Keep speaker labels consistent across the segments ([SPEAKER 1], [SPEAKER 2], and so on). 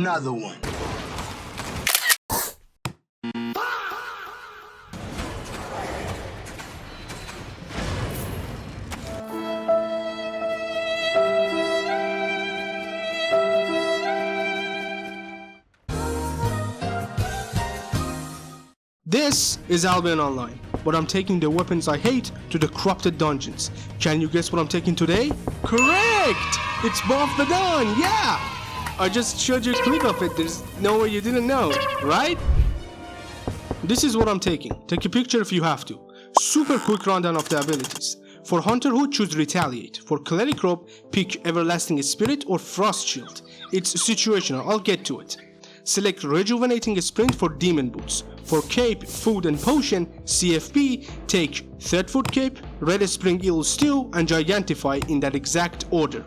[SPEAKER 1] another one.
[SPEAKER 2] This is Albion Online, but I'm taking the weapons I hate to the corrupted dungeons. Can you guess what I'm taking today? Correct! It's Bow of Badon, yeah! I just showed you a clip of it, there's no way you didn't know, right? This is what I'm taking. Take a picture if you have to. Super quick rundown of the abilities. For Hunter Hood, choose Retaliate. For Cleric Robe, pick Everlasting Spirit or Frost Shield. It's situational, I'll get to it. Select Rejuvenating Sprint for Demon Boots. For Cape, Food and Potion, CFP, take Third Foot Cape, Red Spring Eel Stew and Gigantify in that exact order.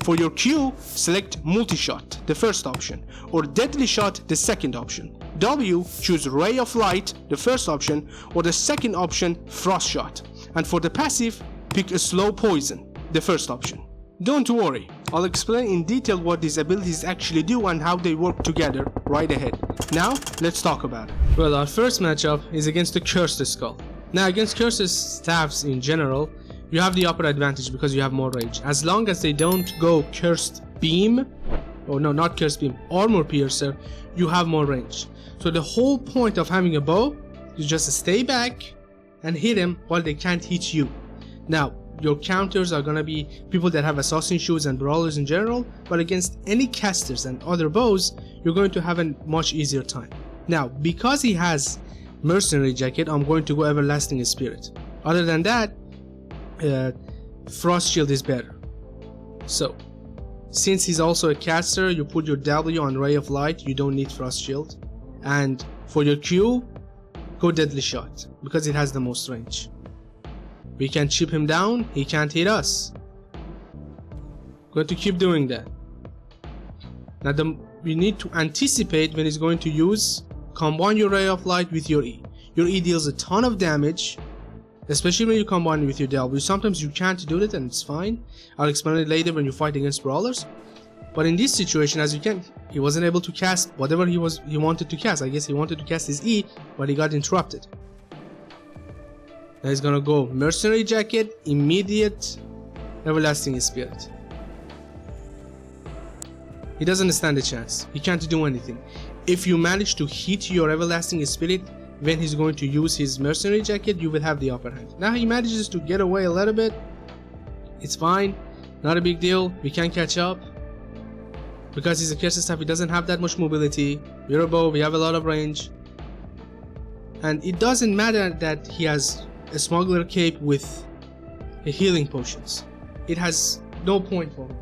[SPEAKER 2] For your Q, select Multi-Shot, the first option, or Deadly Shot, the second option. W, choose Ray of Light, the first option, or the second option, Frost Shot. And for the passive, pick a Slow Poison, the first option. Don't worry, I'll explain in detail what these abilities actually do and how they work together right ahead. Now, let's talk about it. Well, our first matchup is against the Cursed Skull. Now, against Cursed staffs in general, you have the upper advantage because you have more range. As long as they don't go Cursed Beam, or no, not Cursed Beam, Armor Piercer, you have more range. So the whole point of having a bow is just stay back and hit him while they can't hit you. Now, your counters are gonna be people that have assassin shoes and brawlers in general, but against any casters and other bows, you're going to have a much easier time. Now, because he has Mercenary Jacket, I'm going to go Everlasting Spirit. Other than that, Frost Shield is better. So, since he's also a caster, you put your W on Ray of Light, you don't need Frost Shield. And for your Q, go Deadly Shot, because it has the most range. We can chip him down, he can't hit us. Going to keep doing that. Now we need to anticipate when he's going to use, combine your Ray of Light with your E. Your E deals a ton of damage, especially when you combine it with your W. Sometimes you can't do it and it's fine. I'll explain it later when you fight against Brawlers. But in this situation, as you can, he wasn't able to cast whatever he wanted to cast. I guess he wanted to cast his E, but he got interrupted. Now he's gonna go Mercenary Jacket, immediate Everlasting Spirit. He doesn't stand a chance. He can't do anything. If you manage to hit your Everlasting Spirit when he's going to use his Mercenary Jacket, you will have the upper hand. Now he manages to get away a little bit. It's fine. Not a big deal. We can catch up. Because he's a cursed staff, he doesn't have that much mobility. We're a bow, we have a lot of range. And it doesn't matter that he has a Smuggler Cape with healing potions. It has no point for him.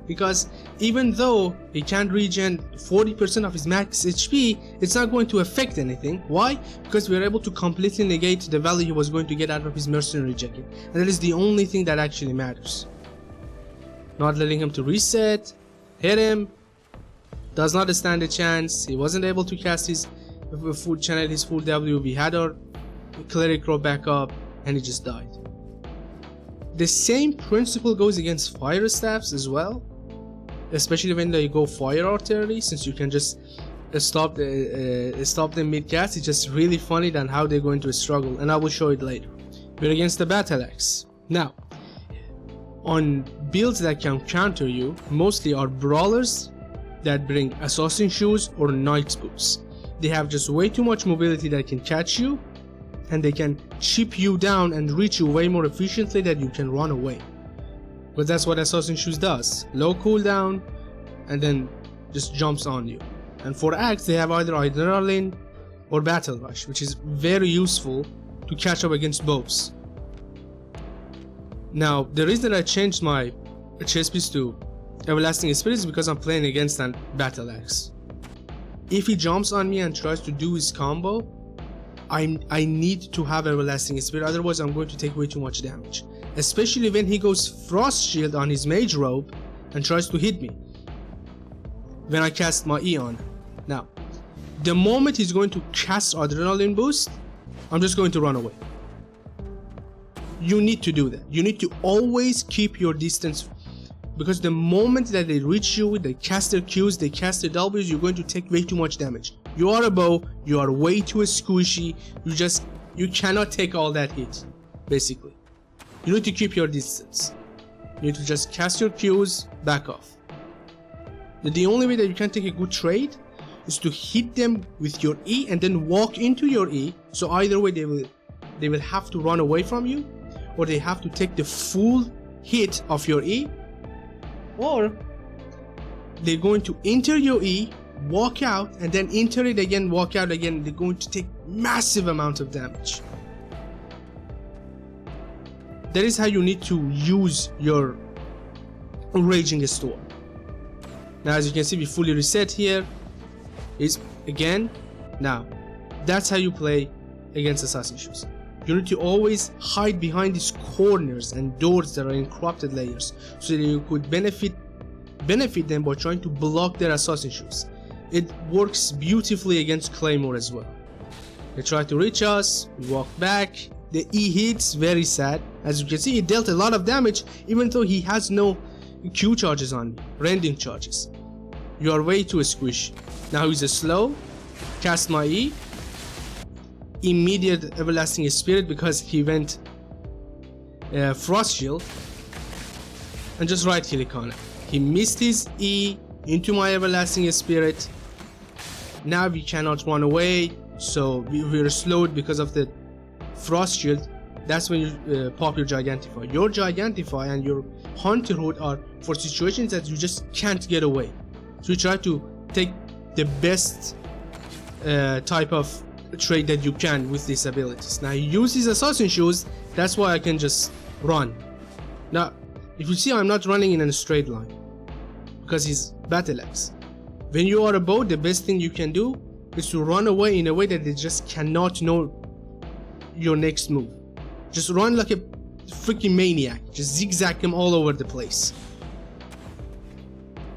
[SPEAKER 2] Because even though he can't regen 40% of his max HP, it's not going to affect anything. Why? Because we are able to completely negate the value he was going to get out of his Mercenary Jacket. And that is the only thing that actually matters. Not letting him to reset, hit him, does not stand a chance. He wasn't able to cast his full channel, his full W. We had our Cleric Robe back up and he just died. The same principle goes against fire staffs as well, especially when they go fire artillery, since you can just stop them mid-cast. It's just really funny than how they're going to struggle, and I will show it later. We're against the Battle Axe. Now, on builds that can counter you, mostly are Brawlers that bring Assassin Shoes or Knight's Boots. They have just way too much mobility that can catch you, and they can chip you down and reach you way more efficiently that you can run away. But that's what Assassin Shoes does. Low cooldown, and then just jumps on you. And for Axe, they have either Adrenaline or Battle Rush, which is very useful to catch up against bows. Now, the reason I changed my chest piece to Everlasting Spirit is because I'm playing against a Battle Axe. If he jumps on me and tries to do his combo, I need to have Everlasting Spirit, otherwise I'm going to take way too much damage. Especially when he goes Frost Shield on his Mage Robe and tries to hit me when I cast my E on. Now, the moment he's going to cast Adrenaline Boost, I'm just going to run away. You need to do that. You need to always keep your distance because the moment that they reach you, they cast their Qs, they cast their Ws, you're going to take way too much damage. You are a bow, you are way too squishy, you cannot take all that hit, basically. You need to keep your distance. You need to just cast your Qs, back off. The only way that you can take a good trade is to hit them with your E and then walk into your E. So either way they will have to run away from you, or they have to take the full hit of your E, or they're going to enter your E, walk out, and then enter it again, walk out again. They're going to take massive amount of damage. That is how you need to use your Raging Storm. Now as you can see, we fully reset here. Is again, now that's how you play against Assassin Shoes. You need to always hide behind these corners and doors that are in corrupted layers, so that you could benefit them by trying to block their Assassin Shoes. It works beautifully against Claymore as well. They try to reach us, we walk back, the E hits, very sad. As you can see, he dealt a lot of damage even though he has no Q charges on me, rending charges. You are way too squishy. Now he's a slow, cast my E, immediate Everlasting Spirit because he went Frost Shield, and just right click on it. He missed his E into my Everlasting Spirit. Now we cannot run away, so we're slowed because of the Frost Shield. That's when you pop your Gigantify. Your Gigantify and your Hunter Hood are for situations that you just can't get away. So you try to take the best type of trade that you can with these abilities. Now he uses Assassin Shoes, that's why I can just run. Now if you see, I'm not running in a straight line because he's Battle Axe. When you are a bow, the best thing you can do is to run away in a way that they just cannot know your next move. Just run like a freaking maniac, just zigzag them all over the place.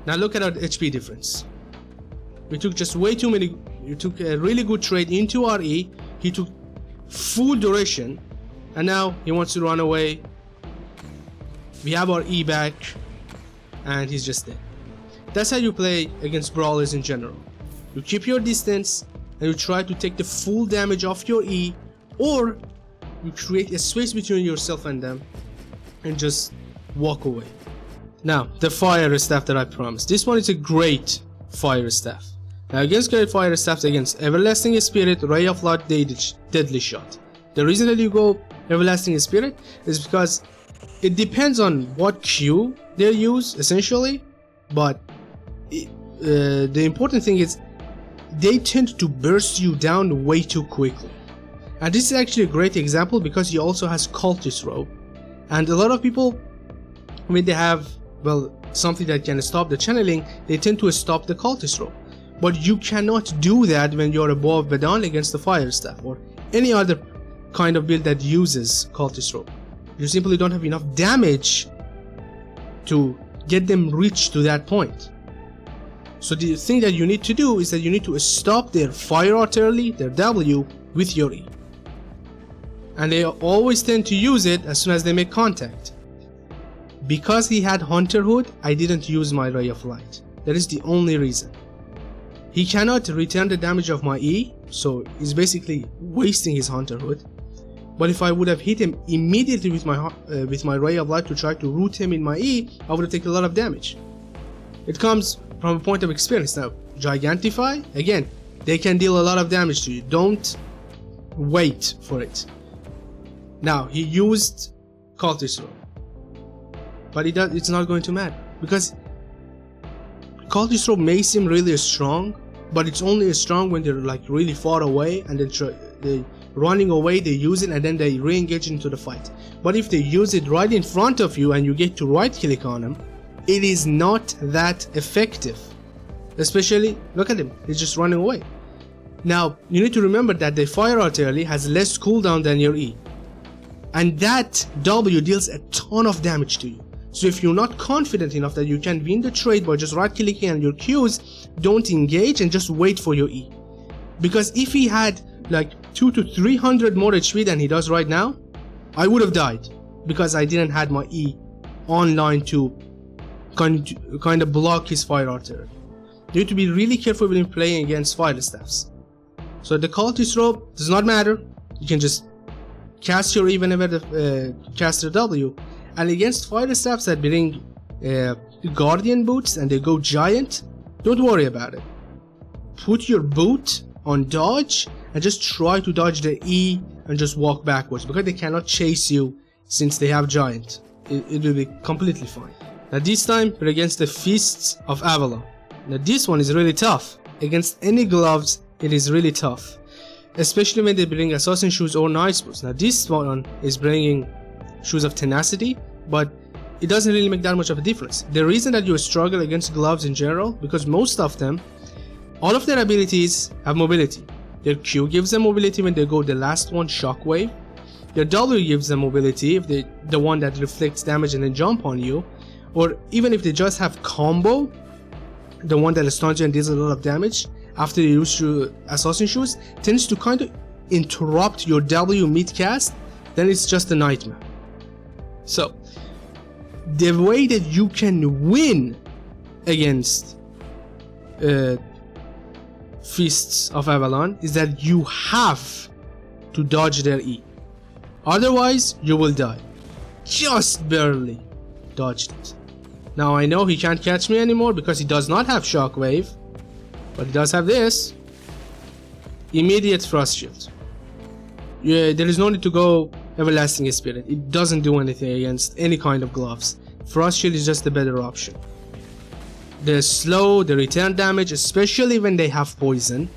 [SPEAKER 2] Now look at our HP difference. We took just way too many. You took a really good trade into our E. He took full duration, and now he wants to run away. We have our E back, and he's just dead. That's how you play against brawlers in general. You keep your distance, and you try to take the full damage off your E, or you create a space between yourself and them, and just walk away. Now, the fire staff that I promised. This one is a great fire staff. Now against great fire staffs, against Everlasting Spirit, Ray of Light, Deadly Shot. The reason that you go Everlasting Spirit is because it depends on what Q they use, essentially. But the important thing is they tend to burst you down way too quickly. And this is actually a great example because he also has Cultist Robe. And a lot of people, when they have, well, something that can stop the channeling, they tend to stop the Cultist Robe. But you cannot do that when you're a Bow of Badon against the Fire Staff or any other kind of build that uses Cultist Robe. You simply don't have enough damage to get them reached to that point. So the thing that you need to do is that you need to stop their Fire Artillery, their W, with your E. And they always tend to use it as soon as they make contact. Because he had Hunter Hood, I didn't use my Ray of Light. That is the only reason. He cannot return the damage of my E, so he's basically wasting his Hunter Hood. But if I would have hit him immediately with my Ray of Light to try to root him in my E, I would have taken a lot of damage. It comes from a point of experience. Now, Gigantify, again, they can deal a lot of damage to you. Don't wait for it. Now, he used Cultist Robe, but it's not going to matter because Cultist Robe may seem really strong, but it's only strong when they're like really far away and they're running away, they use it and then they re-engage into the fight. But if they use it right in front of you and you get to right click on them, it is not that effective. Especially, look at him, he's just running away. Now, you need to remember that the Fire Artillery has less cooldown than your E. And that W deals a ton of damage to you. So if you're not confident enough that you can win the trade by just right clicking on your Qs, don't engage and just wait for your E. Because if he had like 200 to 300 more HP than he does right now, I would have died because I didn't have my E online to kind of block his fire artillery. You need to be really careful when playing against fire staffs. So the Cultist Robe does not matter. You can just cast your E whenever the caster W. And against fire staffs that bring Guardian boots and they go giant, don't worry about it. Put your boot on dodge and just try to dodge the E and just walk backwards, because they cannot chase you since they have giant. It will be completely fine. Now this time we're against the Fists of Avila. Now this one is really tough. Against any gloves it is really tough, especially when they bring assassin shoes or nice boots. Now this one is bringing shoes of tenacity, but it doesn't really make that much of a difference. The reason that you struggle against gloves in general, because most of them, all of their abilities have mobility. Their Q gives them mobility when they go the last one, shockwave. Their W gives them mobility if they the one that reflects damage and then jump on you, or even if they just have combo, the one that stuns you and deals a lot of damage after you use your assassin shoes, tends to kind of interrupt your W mid-cast, then it's just a nightmare. So the way that you can win against Fists of Avalon is that you have to dodge their E. Otherwise you will die. Just barely dodged it. Now I know he can't catch me anymore because he does not have shockwave, but he does have this. Immediate frost shield. Yeah, there is no need to go everlasting spirit. It doesn't do anything against any kind of gloves. Frost shield is just a better option. The slow, the return damage, especially when they have poison.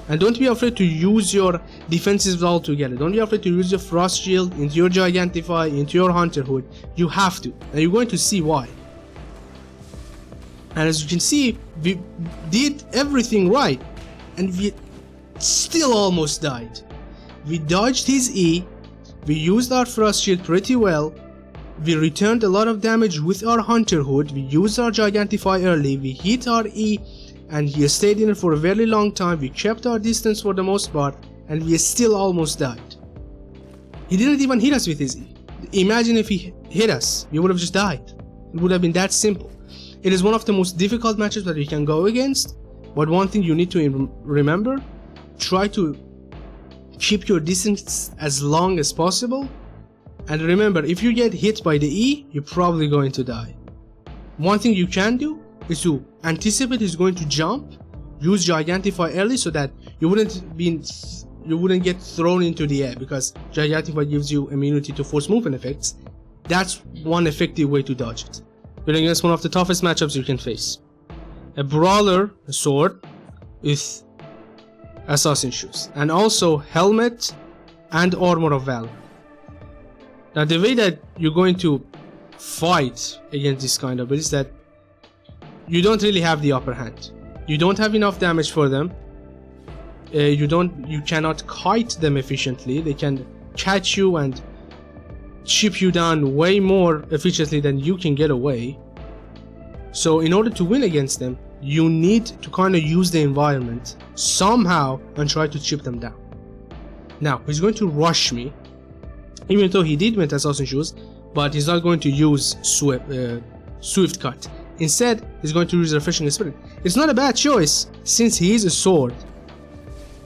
[SPEAKER 2] And don't be afraid to use your defenses altogether. Don't be afraid to use your frost shield into your Gigantify, into your Hunter Hood. You have to, and you're going to see why. And as you can see, we did everything right, and we still almost died. We dodged his E, we used our frost shield pretty well, we returned a lot of damage with our Hunter Hood, we used our Gigantify early, we hit our E, and he stayed in it for a very long time, we kept our distance for the most part, and we still almost died. He didn't even hit us with his E. Imagine if he hit us, we would have just died. It would have been that simple. It is one of the most difficult matches that you can go against, but one thing you need to remember, try to keep your distance as long as possible, and remember, if you get hit by the E, you're probably going to die. One thing you can do is to anticipate he's going to jump, use Gigantify early so that you wouldn't get thrown into the air, because Gigantify gives you immunity to force movement effects. That's one effective way to dodge it. We're against one of the toughest matchups you can face. A Brawler, a sword, with assassin shoes, and also helmet and Armor of Valor. Now the way that you're going to fight against this kind of build is that you don't really have the upper hand. You don't have enough damage for them. You cannot kite them efficiently. They can catch you and chip you down way more efficiently than you can get away. So in order to win against them, you need to kind of use the environment somehow and try to chip them down. Now he's going to rush me, even though he did with assassin shoes, but he's not going to use swift cut. Instead, he's going to use refreshing spirit. It's not a bad choice since he is a sword.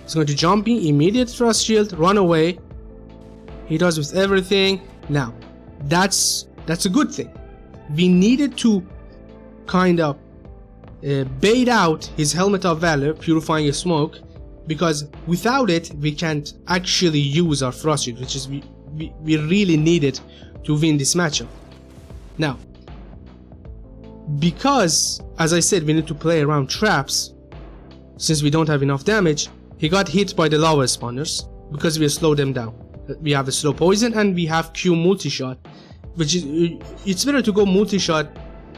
[SPEAKER 2] He's going to jump in, immediate thrust shield, run away. He does with everything. Now, that's a good thing. We needed to kind of bait out his Helmet of Valor, purifying a smoke, because without it we can't actually use our frost shield, which is we really needed to win this matchup. Now, because as I said, we need to play around traps, since we don't have enough damage, he got hit by the lava spawners because we slowed them down. We have a slow poison and we have Q multi-shot, which is, it's better to go multi-shot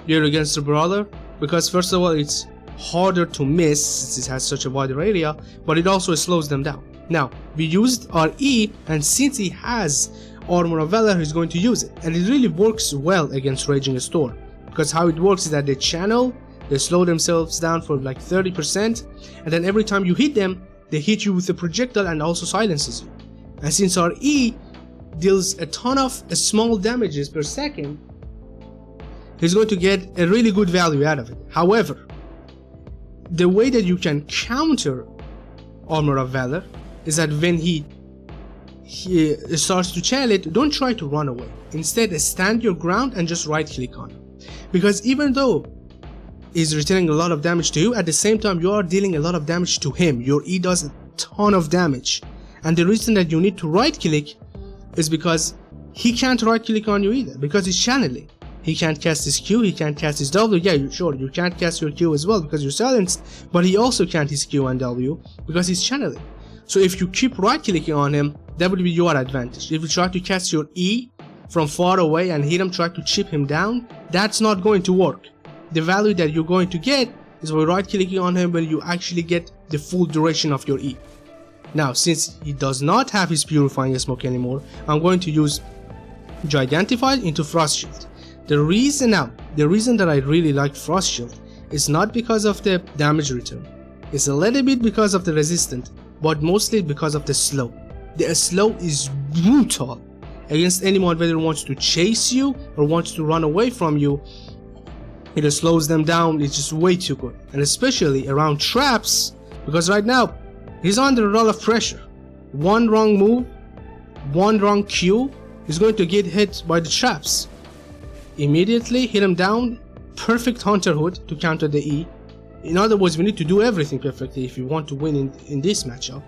[SPEAKER 2] here against the Brawler, because first of all it's harder to miss since it has such a wider area, but it also slows them down. Now we used our E, and since he has Armor of Valor, he's going to use it, and it really works well against Raging Storm, because how it works is that they channel, they slow themselves down for like 30%, and then every time you hit them, they hit you with a projectile and also silences you. And since our E deals a ton of small damages per second, he's going to get a really good value out of it. However, the way that you can counter Armor of Valor is that when he starts to channel it, don't try to run away. Instead, stand your ground and just right click on him. Because even though he's returning a lot of damage to you, at the same time you are dealing a lot of damage to him. Your E does a ton of damage. And the reason that you need to right click is because he can't right click on you either, because he's channeling. He can't cast his Q, he can't cast his W. Yeah, sure, you can't cast your Q as well because you're silenced, but he also can't his Q and W because he's channeling. So if you keep right clicking on him, that would be your advantage. If you try to cast your E from far away and hit him, try to chip him down, that's not going to work. The value that you're going to get is by right clicking on him when you actually get the full duration of your E. Now, since he does not have his Purifying Smoke anymore, I'm going to use Gigantified into Frost Shield. The reason that I really like Frost Shield is not because of the damage return. It's a little bit because of the resistance, but mostly because of the slow. The slow is brutal against anyone, whether wants to chase you or wants to run away from you. It just slows them down. It's just way too good, and especially around traps, because right now he's under a lot of pressure. One wrong move, one wrong Q, he's going to get hit by the traps. Immediately hit him down, perfect Hunter Hood to counter the E. In other words, we need to do everything perfectly if you want to win in this matchup.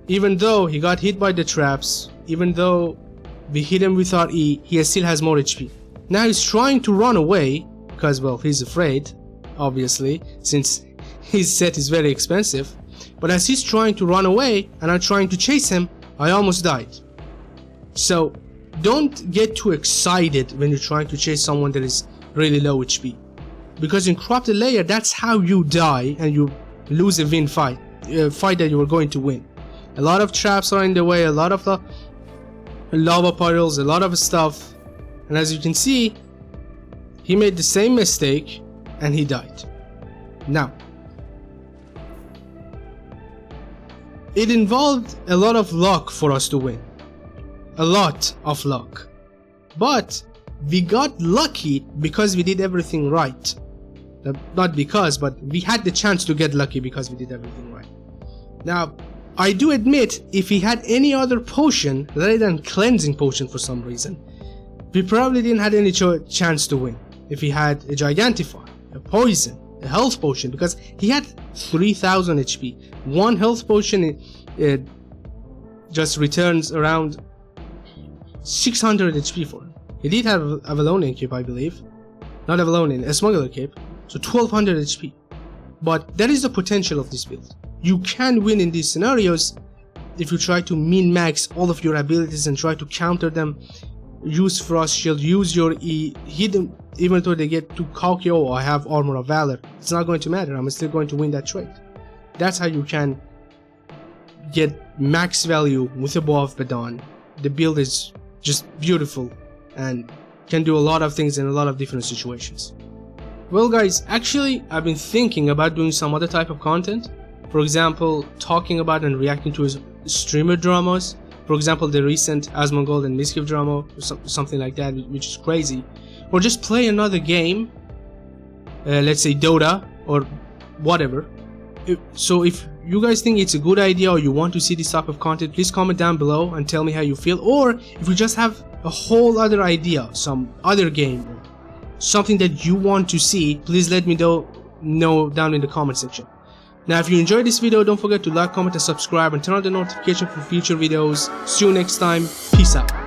[SPEAKER 2] Even though he got hit by the traps, even though we hit him with our E, he still has more HP. Now he's trying to run away, because well, he's afraid, obviously, since his set is very expensive. But as he's trying to run away and I'm trying to chase him, I almost died. So don't get too excited when you're trying to chase someone that is really low HP, because in Corrupted Layer, that's how you die and you lose a fight that you were going to win. A lot of traps are in the way, a lot of lava puddles, a lot of stuff, and as you can see, he made the same mistake and he died. Now, it involved a lot of luck for us to win. A lot of luck. But we got lucky because we did everything right. Not because, but we had the chance to get lucky because we did everything right. Now, I do admit, if he had any other potion rather than Cleansing Potion for some reason, we probably didn't have any chance to win. If he had a Gigantify, a Poison, a Health Potion, because he had 3000 HP. One Health Potion just returns around 600 HP for him. He did have a Avalonian cape, I believe. Not Avalonian, a Smuggler cape. So 1200 HP. But that is the potential of this build. You can win in these scenarios if you try to min-max all of your abilities and try to counter them. Use Frost Shield, use your E, hit them even though they get too cocky. Oh, I have Armor of Valor. It's not going to matter, I'm still going to win that trade. That's how you can get max value with a Bow of Badon. The build is just beautiful and can do a lot of things in a lot of different situations. Well guys, actually I've been thinking about doing some other type of content. For example, talking about and reacting to his streamer dramas. For example, the recent Asmongold and Miskiv drama, or something like that, which is crazy. Or just play another game, let's say Dota or whatever. So if you guys think it's a good idea or you want to see this type of content, please comment down below and tell me how you feel. Or if you just have a whole other idea, some other game, or something that you want to see, please let me know down in the comment section. Now if you enjoyed this video, don't forget to like, comment and subscribe and turn on the notification for future videos. See you next time. Peace out.